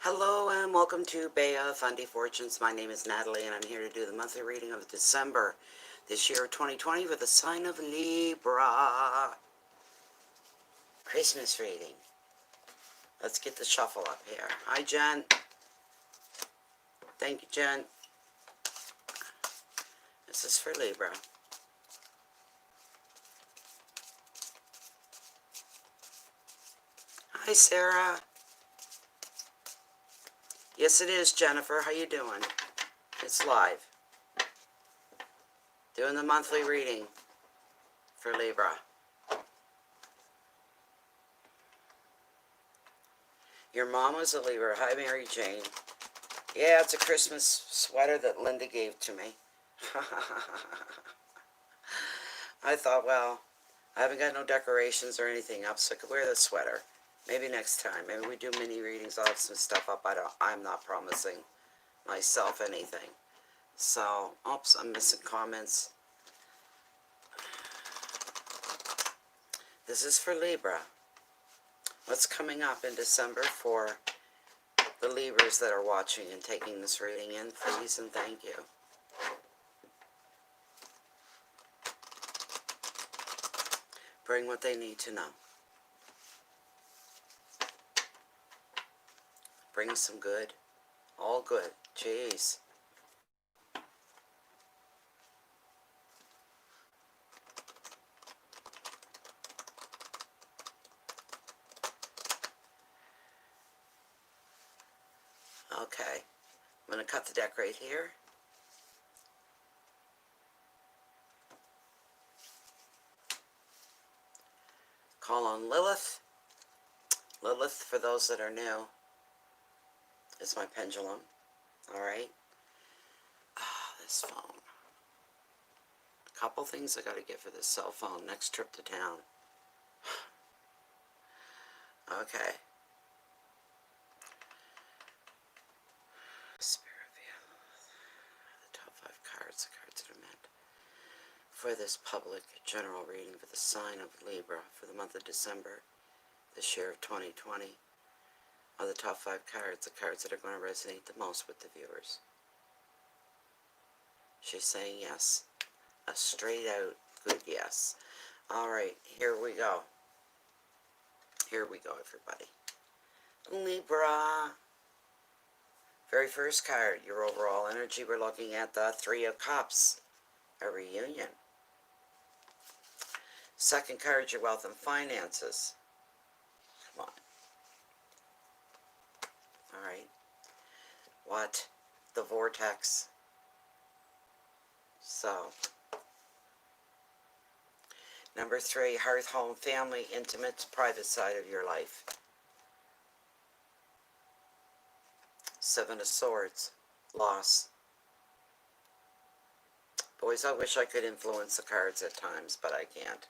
Hello and welcome to Bay of Fundy Fortunes. My name is Natalie and I'm here to do the monthly reading of December this year 2020 with the sign of Libra. Christmas reading. Let's get the shuffle up here. Hi Jen. Thank you Jen. This is for Libra. Hi Sarah. Yes it is Jennifer. How you doing? It's live. Doing the monthly reading for Libra. Your mom was a Libra. Hi Mary Jane. Yeah, it's a Christmas sweater that Linda gave to me. I thought, well, I haven't got no decorations or anything up, so I could wear the sweater. Maybe next time. Maybe we do mini readings. I'll have some stuff up. I'm not promising myself anything. So, oops, I'm missing comments. This is for Libra. What's coming up in December for the Libras that are watching and taking this reading in, please and thank you. Bring what they need to know. Bring some good. All good. Jeez. Okay. I'm going to cut the deck right here. Call on Lilith. Lilith, for those that are new, is my pendulum. Alright? This phone. A couple things I got to get for this cell phone next trip to town. Okay. Spirit the top 5 cards, the cards that are meant for this public general reading for the sign of Libra for the month of December this year of 2020 are the top 5 cards, the cards that are going to resonate the most with the viewers. She's saying yes. A straight out good yes. Alright, here we go. Here we go, everybody. Libra. Very first card, your overall energy. We're looking at the 3 of Cups, a reunion. Second card, your wealth and finances. Come on. Alright. What? The vortex. So, number 3, hearth, home, family, intimate, private side of your life. 7 of Swords, loss. Boys, I wish I could influence the cards at times, but I can't.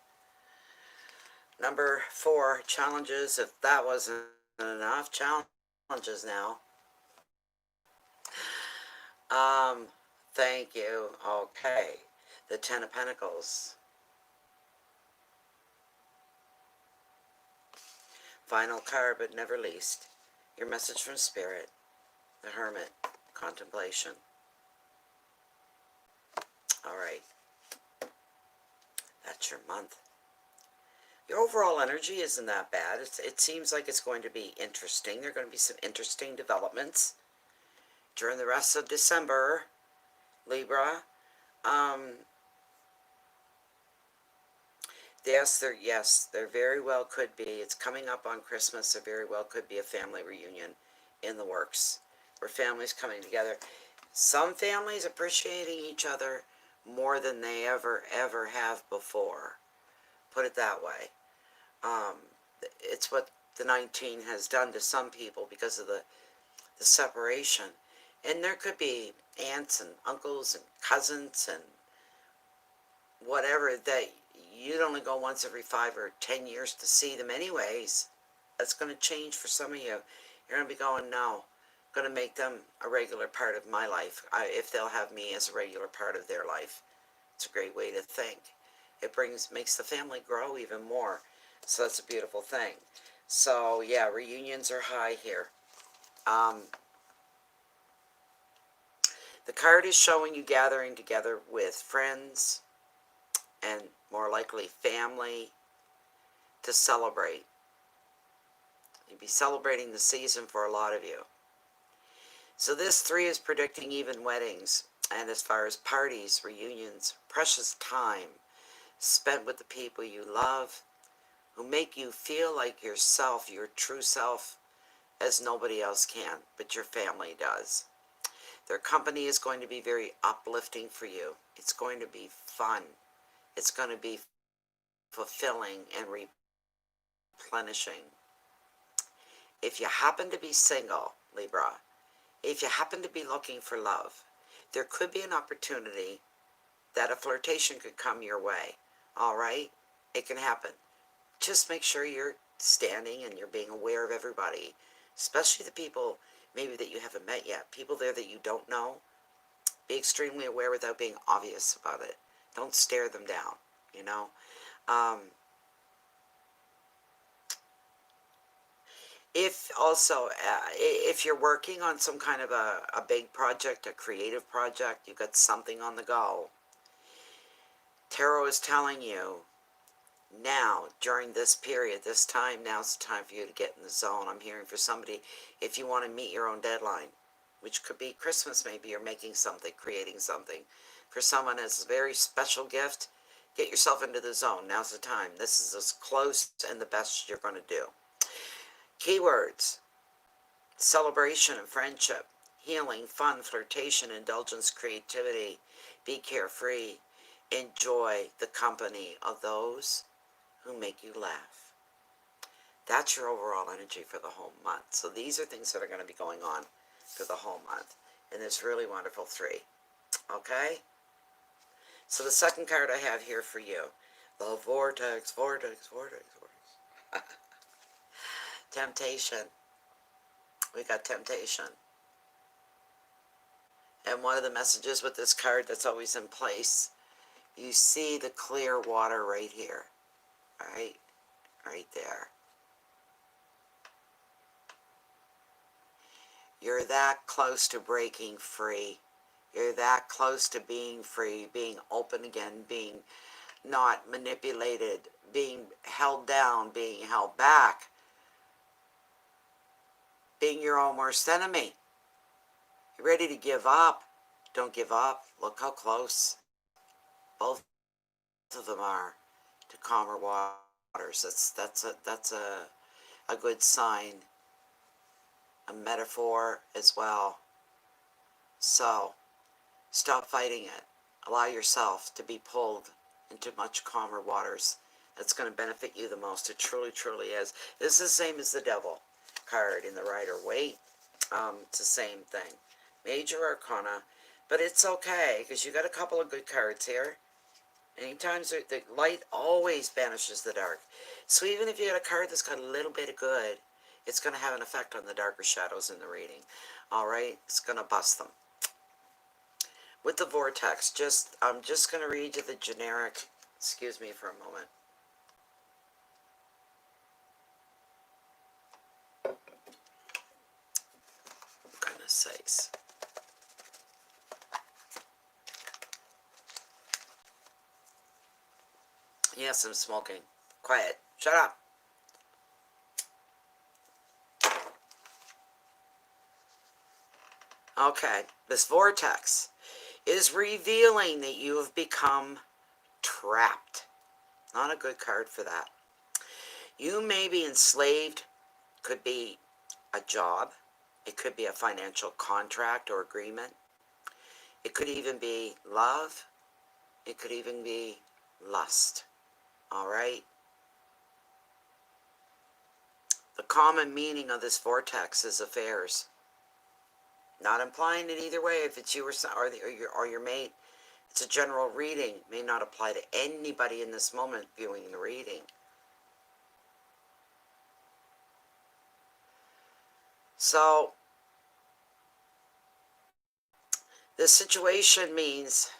Number 4, challenges. If that wasn't enough, challenges now. Thank you. Okay. The 10 of Pentacles. Final card, but never least, your message from Spirit. The Hermit Contemplation. Alright. That's your month. Your overall energy isn't that bad. It seems like it's going to be interesting. There are going to be some interesting developments during the rest of December, Libra. Yes, there very well could be. It's coming up on Christmas. There very well could be a family reunion in the works, where families coming together. Some families appreciating each other more than they ever have before. Put it that way. It's what the 19 has done to some people because of the separation. And there could be aunts and uncles and cousins and whatever that you'd only go once every 5 or 10 years to see them anyways. That's going to change for some of you. You're going to be going, no, I'm going to make them a regular part of my life, if they'll have me as a regular part of their life. It's a great way to think. It makes the family grow even more. So that's a beautiful thing. So yeah, reunions are high here. The card is showing you gathering together with friends and more likely family to celebrate. You'll be celebrating the season for a lot of you. So this 3 is predicting even weddings, and as far as parties, reunions, precious time spent with the people you love, who make you feel like yourself, your true self, as nobody else can, but your family does. Their company is going to be very uplifting for you. It's going to be fun. It's going to be fulfilling and replenishing. If you happen to be single, Libra, if you happen to be looking for love, there could be an opportunity that a flirtation could come your way. All right? It can happen. Just make sure you're standing and you're being aware of everybody, especially the people maybe that you haven't met yet. People there that you don't know. Be extremely aware without being obvious about it. Don't stare them down, you know. If also, if you're working on some kind of a big project, a creative project, you've got something on the go, Tarot is telling you now, during this period, this time, now's the time for you to get in the zone. I'm hearing for somebody, if you want to meet your own deadline, which could be Christmas, maybe you're making something, creating something. For someone as a very special gift, get yourself into the zone. Now's the time. This is as close and the best you're going to do. Keywords: celebration and friendship, healing, fun, flirtation, indulgence, creativity. Be carefree. Enjoy the company of those who make you laugh. That's your overall energy for the whole month. So these are things that are going to be going on for the whole month in this really wonderful 3. Okay? So the second card I have here for you, the vortex, vortex, vortex, vortex. Temptation. We got temptation. And one of the messages with this card that's always in place, you see the clear water right here. Right? Right there. You're that close to breaking free. You're that close to being free, being open again, being not manipulated, being held down, being held back, being your own worst enemy. You're ready to give up. Don't give up. Look how close both of them are to calmer waters. That's a good sign, a metaphor as well. So stop fighting it. Allow yourself to be pulled into much calmer waters. That's going to benefit you the most. It truly, truly is. This is the same as the Devil card in the Rider-Waite. It's the same thing. Major Arcana. But it's okay, because you got a couple of good cards here. Anytime the light always banishes the dark. So even if you got a card that's got a little bit of good, it's going to have an effect on the darker shadows in the reading. Alright? It's going to bust them. With the vortex, I'm just going to read you the generic. Excuse me for a moment. Goodness sakes. Yes, I'm smoking. Quiet. Shut up. Okay, this vortex is revealing that you have become trapped. Not a good card for that. You may be enslaved. Could be a job. It could be a financial contract or agreement. It could even be love. It could even be lust. All right? The common meaning of this vortex is affairs. Not implying it either way if it's you or your mate. It's a general reading. It may not apply to anybody in this moment viewing the reading. So, this situation means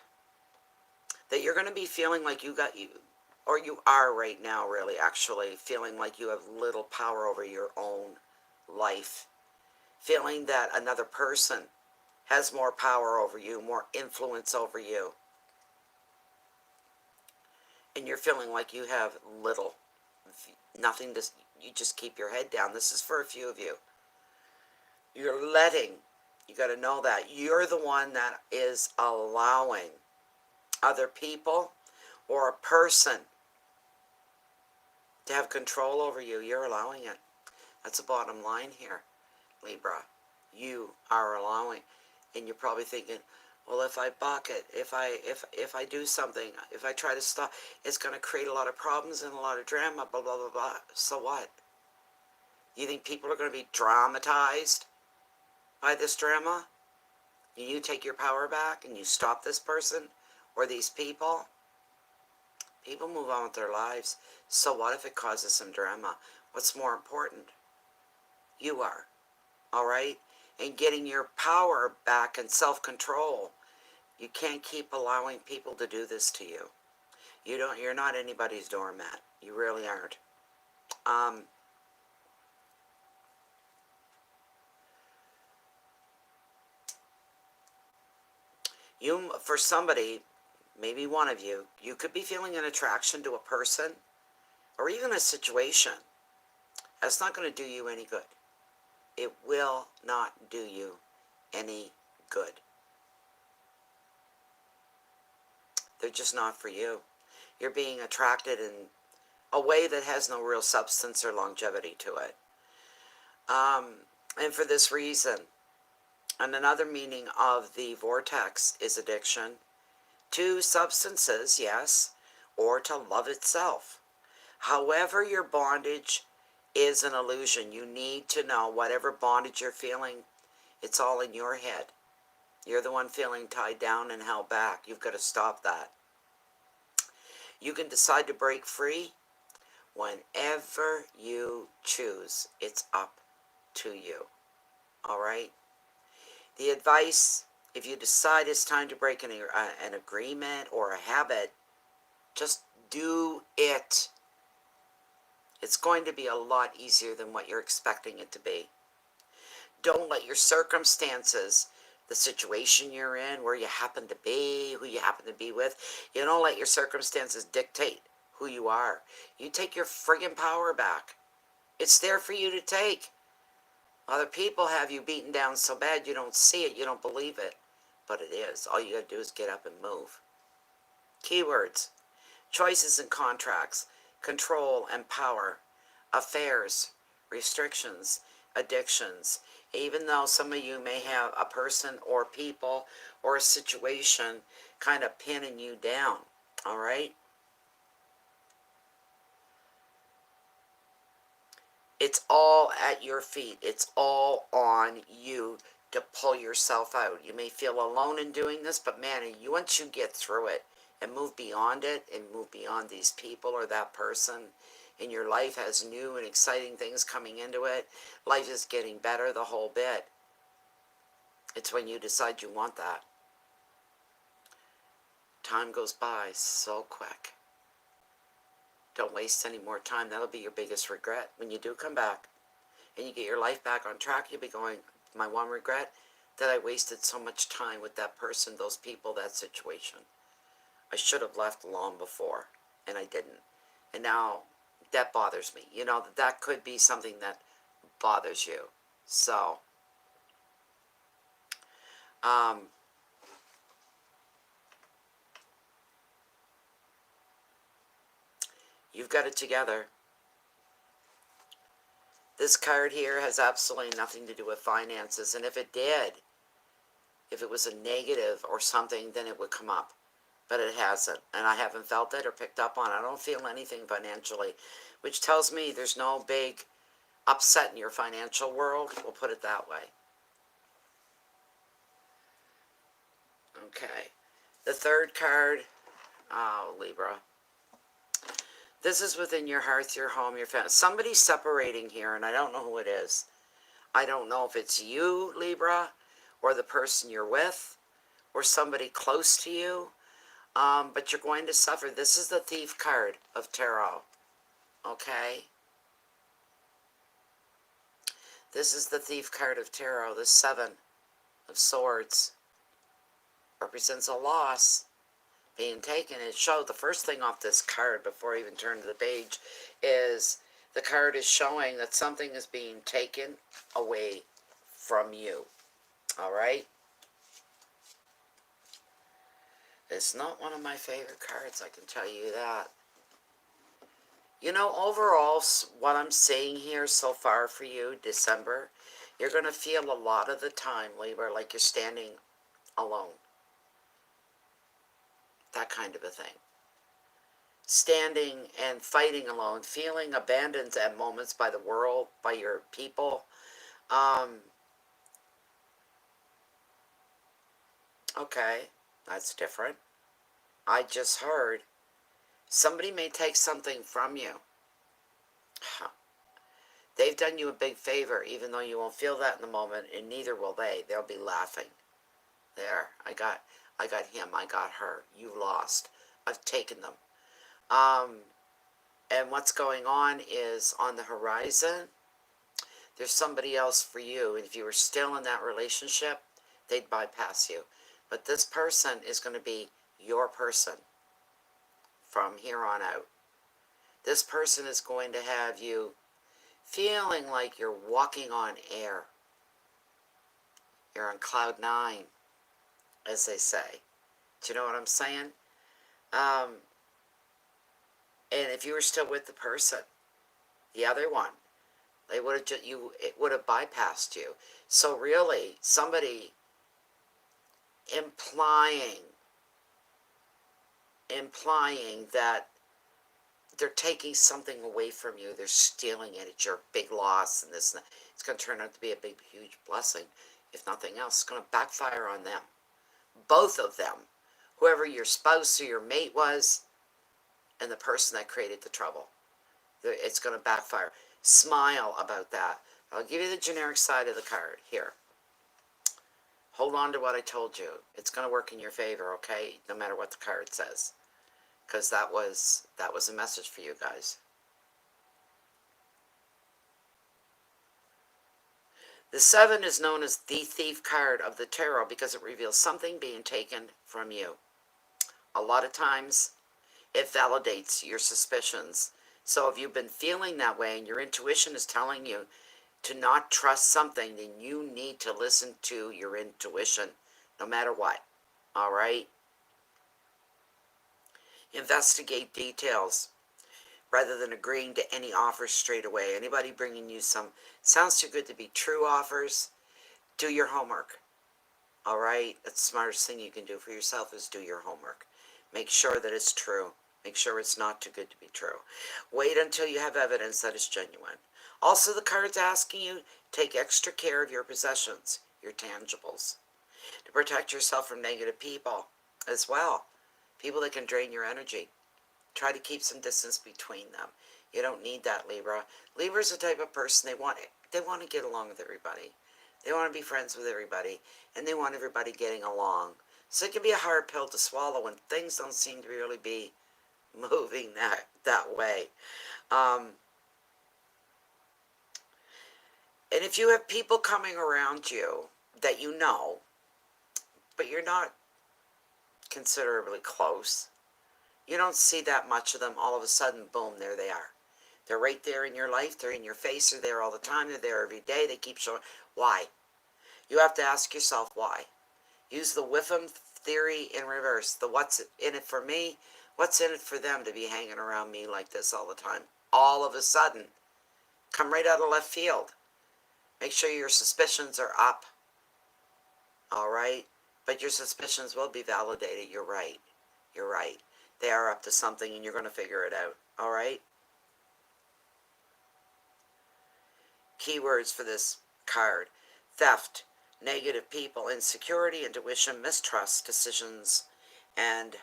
that you're going to be feeling like you are right now really actually feeling like you have little power over your own life. feeling that another person has more power over you, more influence over you, and you're feeling like you have little, nothing to, you just keep your head down. This is for a few of you. You're letting, you got to know that you're the one that is allowing other people or a person to have control over you. You're allowing it. That's the bottom line here, Libra. You are allowing, and you're probably thinking, well, if I buck it, if I do something, if I try to stop, it's going to create a lot of problems and a lot of drama, blah, blah, blah, blah. So what? You think people are going to be dramatized by this drama? And you take your power back and you stop this person or these people? People move on with their lives. So what if it causes some drama? What's more important? You are. All right? And getting your power back and self-control. You can't keep allowing people to do this to you. You're not anybody's doormat. You really aren't. For somebody, maybe one of you, you could be feeling an attraction to a person or even a situation. That's not going to do you any good. It will not do you any good. They're just not for you. You're being attracted in a way that has no real substance or longevity to it. And for this reason, and another meaning of the vortex is addiction to substances, yes, or to love itself. However, your bondage is an illusion. You need to know whatever bondage you're feeling, it's all in your head. You're the one feeling tied down and held back. You've got to stop that. You can decide to break free whenever you choose. It's up to you. All right? The advice, if you decide it's time to break an agreement or a habit, just do it. It's going to be a lot easier than what you're expecting it to be. Don't let your circumstances, the situation you're in, where you happen to be, who you happen to be with, you don't let your circumstances dictate who you are. You take your friggin' power back. It's there for you to take. Other people have you beaten down so bad you don't see it, you don't believe it. But it is. All you got to do is get up and move. Keywords: choices and contracts, control and power, affairs, restrictions, addictions. Even though some of you may have a person or people or a situation kind of pinning you down, all right? It's all at your feet. It's all on you to pull yourself out. You may feel alone in doing this, but man, once you get through it and move beyond it and move beyond these people or that person, and your life has new and exciting things coming into it, life is getting better the whole bit. It's when you decide you want that. Time goes by so quick. Don't waste any more time. That'll be your biggest regret. When you do come back and you get your life back on track, you'll be going, my one regret, that I wasted so much time with that person, those people, that situation. I should have left long before, and I didn't. And now that bothers me. You know, that could be something that bothers you. So, you've got it together. This card here has absolutely nothing to do with finances. And if it did, if it was a negative or something, then it would come up. But it hasn't. And I haven't felt it or picked up on it. I don't feel anything financially, which tells me there's no big upset in your financial world. We'll put it that way. Okay. The third card, oh, Libra. This is within your hearth, your home, your family. Somebody's separating here, and I don't know who it is. I don't know if it's you, Libra, or the person you're with, or somebody close to you, but you're going to suffer. This is the Thief card of Tarot, okay? This is the Thief card of Tarot. The Seven of Swords represents a loss being taken. It showed the first thing off this card before I even turn to the page is the card is showing that something is being taken away from you. All right? It's not one of my favorite cards, I can tell you that. You know, overall, what I'm seeing here so far for you, December, you're going to feel a lot of the time, Libra, like you're standing alone. That kind of a thing. Standing and fighting alone, feeling abandoned at moments by the world, by your people. Okay, that's different. I just heard somebody may take something from you. Huh. They've done you a big favor, even though you won't feel that in the moment, and neither will they. They'll be laughing. There, I got him, I got her. You lost. I've taken them. And what's going on is on the horizon, there's somebody else for you. And if you were still in that relationship, they'd bypass you. But this person is going to be your person from here on out. This person is going to have you feeling like you're walking on air. You're on cloud 9, as they say. Do you know what I'm saying? And if you were still with the person, the other one, they would have it would have bypassed you. So really, somebody implying that they're taking something away from you, they're stealing it, it's your big loss, and this, it's going to turn out to be a big, huge blessing. If nothing else, it's going to backfire on them. Both of them. Whoever your spouse or your mate was, and the person that created the trouble. It's going to backfire. Smile about that. I'll give you the generic side of the card here. Hold on to what I told you. It's going to work in your favor, okay? No matter what the card says. Because that was a message for you guys. The 7 is known as the Thief card of the Tarot because it reveals something being taken from you. A lot of times, it validates your suspicions. So if you've been feeling that way and your intuition is telling you to not trust something, then you need to listen to your intuition, no matter what. All right? Investigate details rather than agreeing to any offers straight away. Anybody bringing you some sounds too good to be true offers, do your homework. All right? That's the smartest thing you can do for yourself is do your homework. Make sure that it's true. Make sure it's not too good to be true. Wait until you have evidence that it's genuine. Also, the card's asking you take extra care of your possessions, your tangibles, to protect yourself from negative people as well. People that can drain your energy. Try to keep some distance between them. You don't need that, Libra. Libra's the type of person they want to get along with everybody. They want to be friends with everybody, and they want everybody getting along. So it can be a hard pill to swallow when things don't seem to really be moving that way. And if you have people coming around you that you know, but you're not considerably close, you don't see that much of them, all of a sudden, boom, there they are. They're right there in your life. They're in your face. They're there all the time. They're there every day. They keep showing. Why? You have to ask yourself why. Use the Whiffam theory in reverse. The what's in it for me, what's in it for them to be hanging around me like this all the time? All of a sudden. Come right out of left field. Make sure your suspicions are up. All right? But your suspicions will be validated. You're right. You're right. They are up to something and you're going to figure it out. All right? Keywords for this card: theft, negative people, insecurity, intuition, mistrust, decisions, and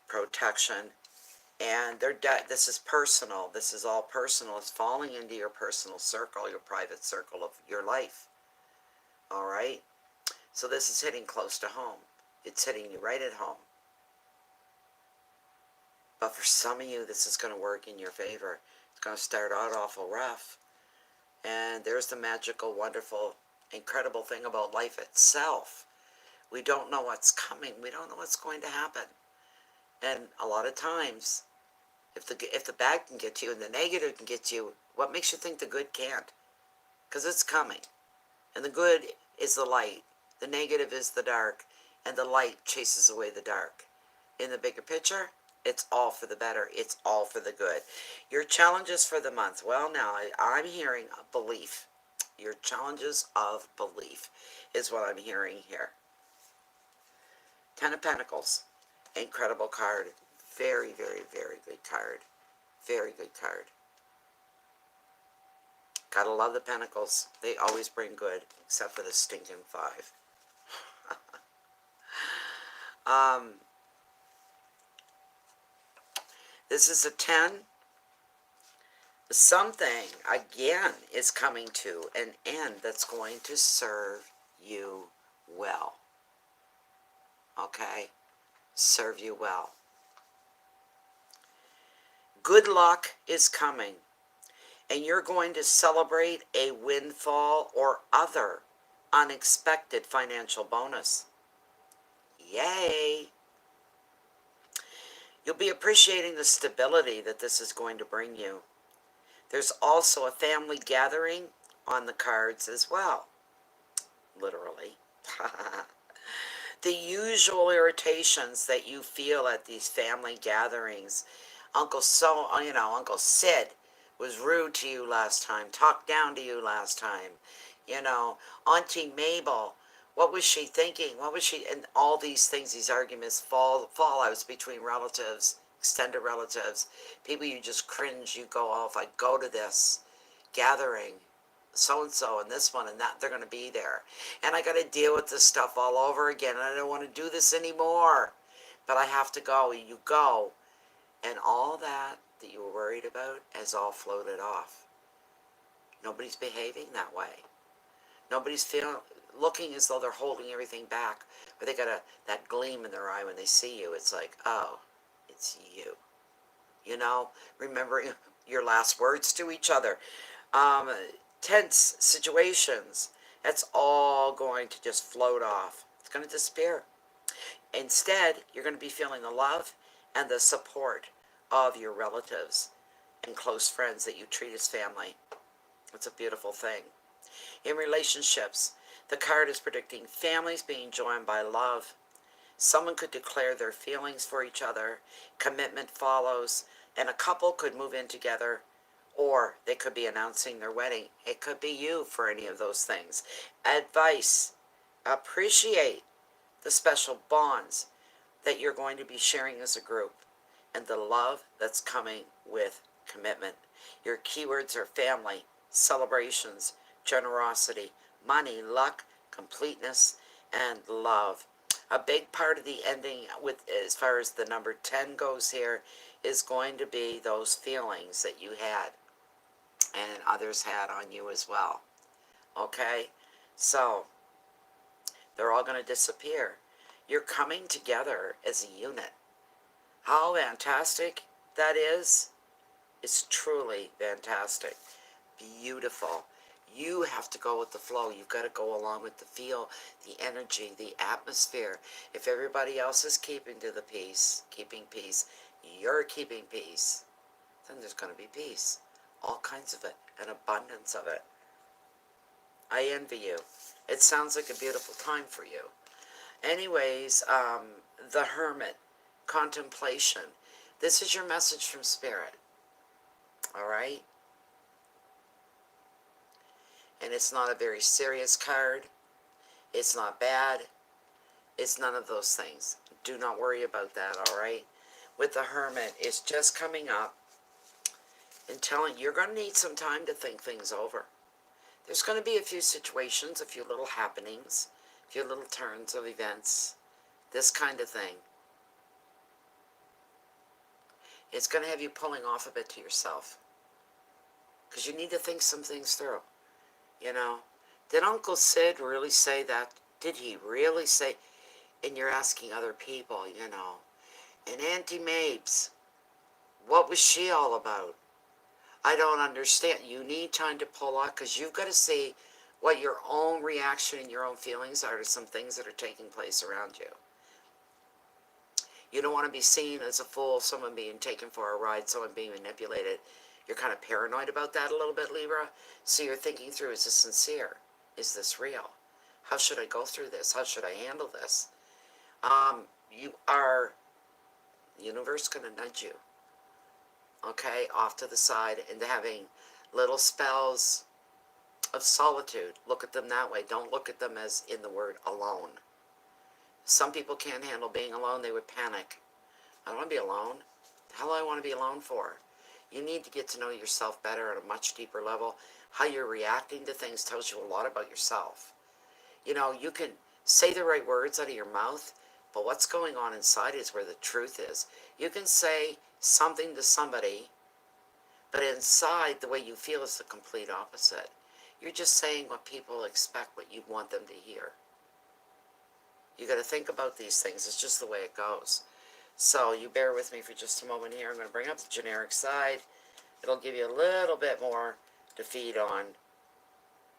protection. And this is personal. This is all personal. It's falling into your personal circle, your private circle of your life. All right? So this is hitting close to home. It's hitting you right at home. But for some of you, this is going to work in your favor. It's going to start out awful rough. And there's the magical, wonderful, incredible thing about life itself. We don't know what's coming. We don't know what's going to happen. And a lot of times, if the bad can get you and the negative can get you, what makes you think the good can't? Because it's coming. And the good is the light. The negative is the dark. And the light chases away the dark. In the bigger picture, it's all for the better. It's all for the good. Your challenges for the month. Well, now, I'm hearing belief. Your challenges of belief is what I'm hearing here. Ten of Pentacles. Incredible card. Very, very, very good card. Very good card. Gotta love the Pentacles. They always bring good, except for the stinking 5. This is a 10. Something, again, is coming to an end that's going to serve you well. Okay? Serve you well. Good luck is coming, and you're going to celebrate a windfall or other unexpected financial bonus. Yay! You'll be appreciating the stability that this is going to bring you. There's also a family gathering on the cards as well. Literally. The usual irritations that you feel at these family gatherings. Uncle Sid was rude to you last time, talked down to you last time. Auntie Mabel, what was she thinking? And all these things, these arguments, fallouts between relatives, extended relatives, people you just cringe, you go, oh, if I go to this gathering, so-and-so and this one and that, they're going to be there. And I got to deal with this stuff all over again, and I don't want to do this anymore. But I have to go. You go. And all that you were worried about has all floated off. Nobody's behaving that way. Nobody's looking as though they're holding everything back. Or they got that gleam in their eye when they see you. It's like, oh, it's you. Remembering your last words to each other. Tense situations, that's all going to just float off. It's going to disappear. Instead, you're going to be feeling the love and the support of your relatives and close friends that you treat as family. It's a beautiful thing. In relationships, the card is predicting families being joined by love. Someone could declare their feelings for each other, commitment follows, and a couple could move in together, or they could be announcing their wedding. It could be you for any of those things. Advice: appreciate the special bonds that you're going to be sharing as a group and the love that's coming with commitment. Your keywords are family, celebrations, generosity, money, luck, completeness, and love. A big part of the ending, with as far as the number 10 goes here, is going to be those feelings that you had and others had on you as well. Okay? So, they're all going to disappear. You're coming together as a unit. How fantastic that is! It's truly fantastic. Beautiful. You have to go with the flow. You've got to go along with the feel, the energy, the atmosphere. If everybody else is keeping peace, you're keeping peace, then there's going to be peace. All kinds of it, an abundance of it. I envy you. It sounds like a beautiful time for you. Anyways, the Hermit Contemplation. This is your message from Spirit. All right? And it's not a very serious card. It's not bad. It's none of those things. Do not worry about that, all right? With the Hermit, it's just coming up and telling you, you're going to need some time to think things over. There's going to be a few situations, a few little happenings, a few little turns of events, this kind of thing. It's going to have you pulling off a bit to yourself, because you need to think some things through. Did Uncle Sid really say that? Did he really say? And you're asking other people, And Auntie Mabes, what was she all about? I don't understand. You need time to pull out because you've got to see what your own reaction and your own feelings are to some things that are taking place around you. You don't want to be seen as a fool, someone being taken for a ride, someone being manipulated. You're kind of paranoid about that a little bit, Libra. So you're thinking through, is this sincere? Is this real? How should I go through this? How should I handle this? You are, universe going to nudge you, okay, off to the side into having little spells of solitude. Look at them that way. Don't look at them as in the word alone. Some people can't handle being alone. They would panic. I don't want to be alone. The hell do I want to be alone for? You need to get to know yourself better at a much deeper level. How you're reacting to things tells you a lot about yourself. You know, you can say the right words out of your mouth, but what's going on inside is where the truth is. You can say something to somebody, but inside the way you feel is the complete opposite. You're just saying what people expect, what you want them to hear. You got to think about these things. It's just the way it goes. So you bear with me for just a moment here. I'm going to bring up the generic side. It'll give you a little bit more to feed on.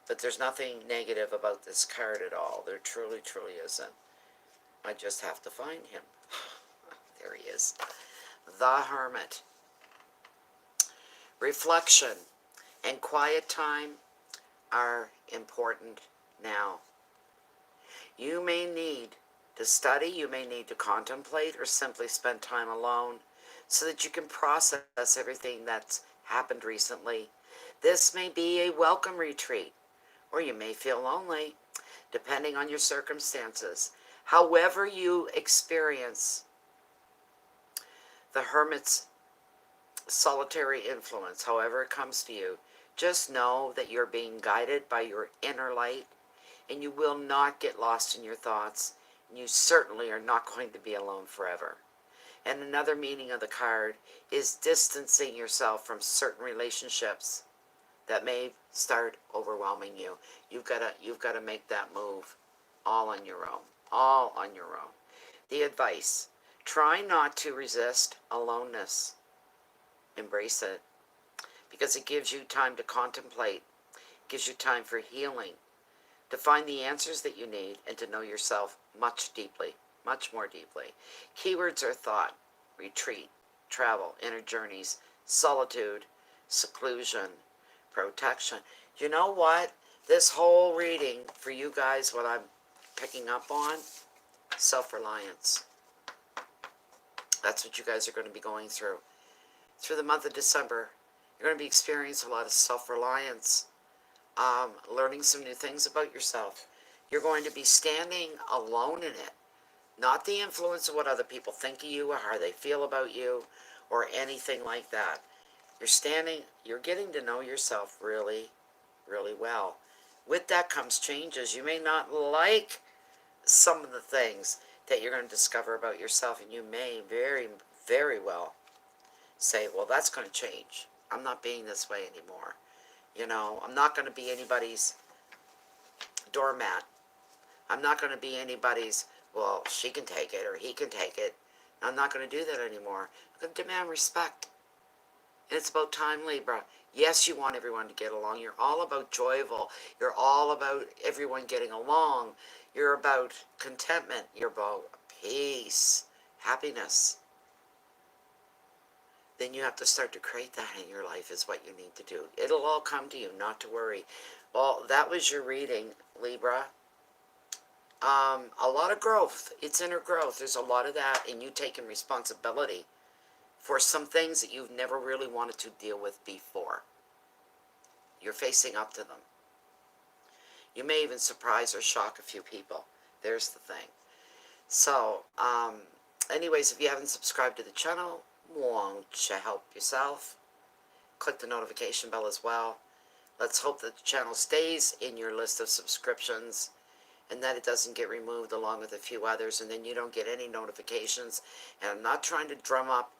But there's nothing negative about this card at all. There truly, truly isn't. I just have to find him. There he is. The Hermit. Reflection and quiet time are important now. You may need to study, you may need to contemplate, or simply spend time alone so that you can process everything that's happened recently. This may be a welcome retreat, or you may feel lonely, depending on your circumstances. However you experience the Hermit's solitary influence, however it comes to you, just know that you're being guided by your inner light, and you will not get lost in your thoughts, and you certainly are not going to be alone forever. And another meaning of the card is distancing yourself from certain relationships that may start overwhelming you. You've got to make that move all on your own. All on your own. The advice: try not to resist aloneness. Embrace it, because it gives you time to contemplate, gives you time for healing, to find the answers that you need, and to know yourself much more deeply. Keywords are thought, retreat, travel, inner journeys, solitude, seclusion, protection. You know what? This whole reading for you guys, what I'm picking up on, self-reliance. That's what you guys are going to be going through. Through the month of December, you're going to be experiencing a lot of self-reliance, learning some new things about yourself. You're going to be standing alone in it, not the influence of what other people think of you or how they feel about you or anything like that. You're getting to know yourself really, really well. With that comes changes. You may not like some of the things that you're going to discover about yourself, and you may very, very well say, well, that's going to change. I'm not being this way anymore. You know, I'm not going to be anybody's doormat. I'm not going to be anybody's, well, she can take it or he can take it. I'm not going to do that anymore. I'm going to demand respect. And it's about time, Libra. Yes, you want everyone to get along. You're all about joyful. You're all about everyone getting along. You're about contentment. You're about peace, happiness. Then you have to start to create that in your life is what you need to do. It'll all come to you, not to worry. Well, that was your reading, Libra. A lot of growth. It's inner growth. There's a lot of that, and you taking responsibility for some things that you've never really wanted to deal with before. You're facing up to them. You may even surprise or shock a few people. There's the thing. So, anyways, if you haven't subscribed to the channel, won't you help yourself? Click the notification bell as well. Let's hope that the channel stays in your list of subscriptions and that it doesn't get removed along with a few others, and then you don't get any notifications. And I'm not trying to drum up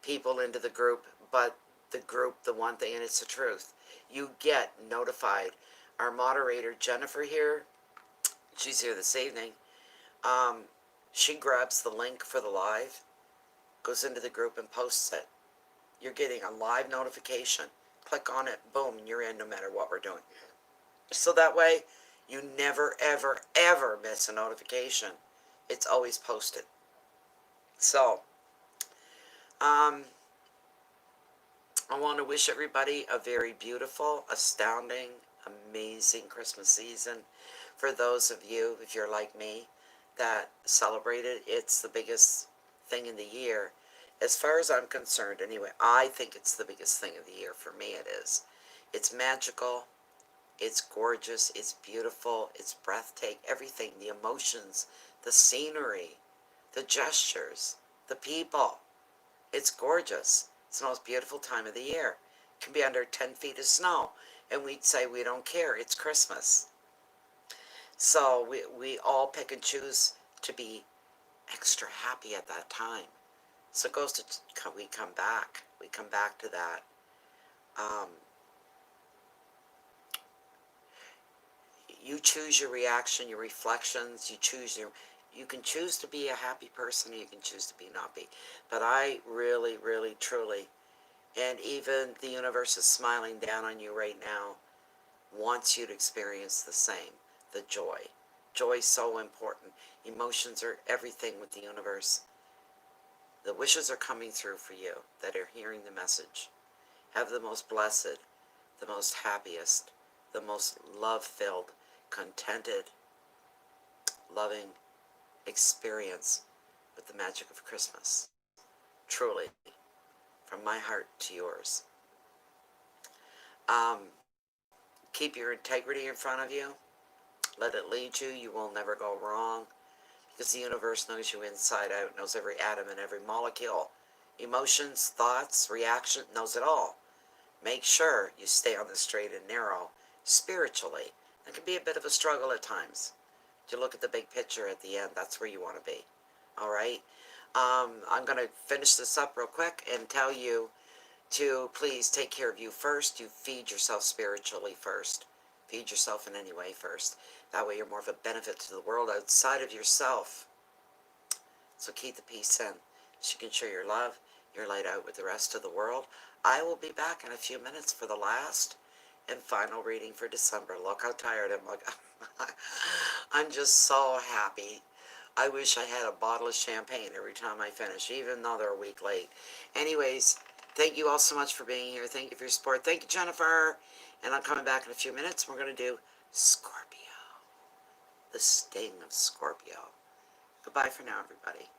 people into the group, but the group, the one thing, and it's the truth. You get notified. Our moderator, Jennifer here, she's here this evening. She grabs the link for the live, goes into the group and posts it. You're getting a live notification click on it, boom, and you're in no matter what we're doing. So that way, you never, ever, ever miss a notification. It's always posted. So, I want to wish everybody a very beautiful, astounding, amazing Christmas season. For those of you, if you're like me, that celebrate it, it's the biggest thing in the year. As far as I'm concerned, anyway, I think it's the biggest thing of the year. For me, it is. It's magical. It's gorgeous. It's beautiful. It's breathtaking. Everything. The emotions, the scenery, the gestures, the people. It's gorgeous. It's the most beautiful time of the year. It can be under 10 feet of snow, and we'd say we don't care. It's Christmas. So we all pick and choose to be extra happy at that time. So it goes to, we come back. We come back to that. You choose your reaction, your reflections. You can choose to be a happy person, or you can choose to be not be. But I really, really, truly, and even the universe is smiling down on you right now, wants you to experience the same, the joy. Joy is so important. Emotions are everything with the universe. The wishes are coming through for you that are hearing the message. Have the most blessed, the most happiest, the most love-filled, contented, loving experience with the magic of Christmas. Truly, from my heart to yours. Keep your integrity in front of you. Let it lead you. You will never go wrong, because the universe knows you inside out, knows every atom and every molecule. Emotions, thoughts, reaction, knows it all. Make sure you stay on the straight and narrow spiritually. It can be a bit of a struggle at times. To look at the big picture at the end, that's where you want to be. All right? I'm going to finish this up real quick and tell you to please take care of you first. You feed yourself spiritually first. Feed yourself in any way first. That way you're more of a benefit to the world outside of yourself. So keep the peace in, so you can share your love, your light out with the rest of the world. I will be back in a few minutes for the last and final reading for December. Look how tired I'm. Look, I'm just so happy. I wish I had a bottle of champagne every time I finish, even though they're a week late. Anyways, thank you all so much for being here. Thank you for your support. Thank you, Jennifer. And I'm coming back in a few minutes. We're going to do Scorpio, the sting of Scorpio. Goodbye for now, everybody.